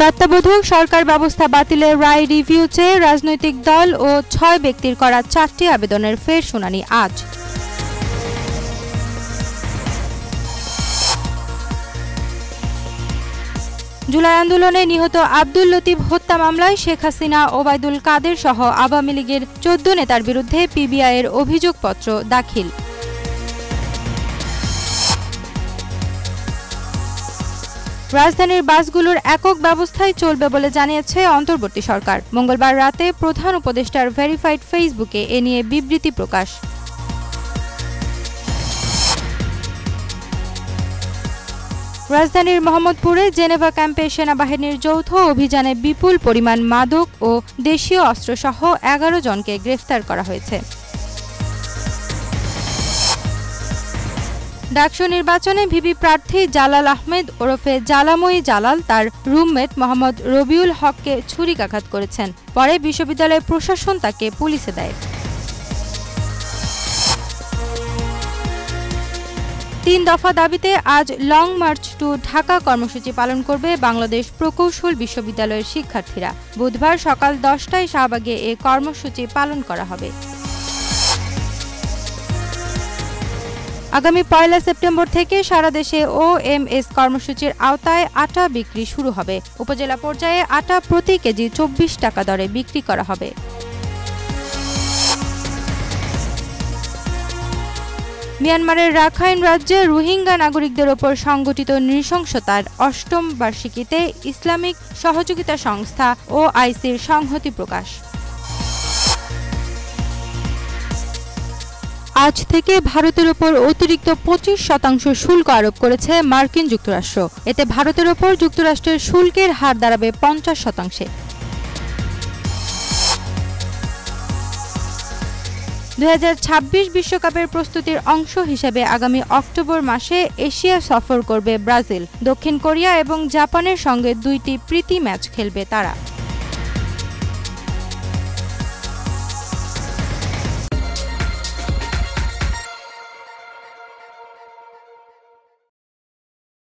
তত্ত্বাবধায়ক সরকার ব্যবস্থা বাতিলের রায় রিভিউ চেয়ে রাজনৈতিক দল ও ৬ ব্যক্তির করা ৪টি আবেদনের ফের শুনানি আজ। জুলাই আন্দোলনে নিহত আব্দুল লতিফ হত্যা মামলায় শেখ হাসিনা, ওবায়দুল কাদের সহ আওয়ামী লীগের ১৪ নেতার বিরুদ্ধে পিবিআইয়ের অভিযোগপত্র দাখিল। রাজধানীর বাসগুলোর একক ব্যবস্থায় চলবে বলে জানিয়েছে অন্তর্বর্তী সরকার। মঙ্গলবার রাতে প্রধান উপদেষ্টার ভেরিফাইড ফেসবুকে এ নিয়ে বিবৃতি প্রকাশ। রাজধানীর মোহাম্মদপুরে জেনেভা ক্যাম্পে সেনাবাহিনীর যৌথ অভিযানে বিপুল পরিমাণ মাদক ও দেশীয় অস্ত্রসহ ১১ জনকে গ্রেফতার করা হয়েছে। ডাকসু নির্বাচনে ভিপি প্রার্থী জালাল আহমেদ ওরফে জালাময়ী জালাল তার রুমমেট মোহাম্মদ রবিউল হককে ছুরিকাঘাত করেছেন। পরে বিশ্ববিদ্যালয় প্রশাসন তাকে পুলিশে দেয়। ৩ দফা দাবিতে আজ লং মার্চ টু ঢাকা কর্মসূচি পালন করবে বাংলাদেশ প্রকৌশল বিশ্ববিদ্যালয়ের শিক্ষার্থীরা। বুধবার সকাল ১০টায় শাহবাগে এ কর্মসূচি পালন করা হবে। আগামী ১ সেপ্টেম্বর থেকে সারা দেশে OMS কর্মসূচির আওতায় আটা বিক্রি শুরু হবে। উপজেলা পর্যায়ে আটা প্রতি কেজি ২৪ টাকা দরে বিক্রি করা হবে। মিয়ানমারের রাখাইন রাজ্যে রোহিঙ্গা নাগরিকদের ওপর সংঘটিত নৃশংসতার ৮ম বার্ষিকীতে ইসলামিক সহযোগিতা সংস্থা OICর সংহতি প্রকাশ। আজ থেকে ভারতের ওপর অতিরিক্ত ২৫% শুল্ক আরোপ করেছে মার্কিন যুক্তরাষ্ট্র। এতে ভারতের ওপর যুক্তরাষ্ট্রের শুল্কের হার দাঁড়াবে ৫০%। ২০২৬ বিশ্বকাপের প্রস্তুতির অংশ হিসেবে আগামী অক্টোবর মাসে এশিয়া সফর করবে ব্রাজিল। দক্ষিণ কোরিয়া এবং জাপানের সঙ্গে ২টি প্রীতি ম্যাচ খেলবে তারা।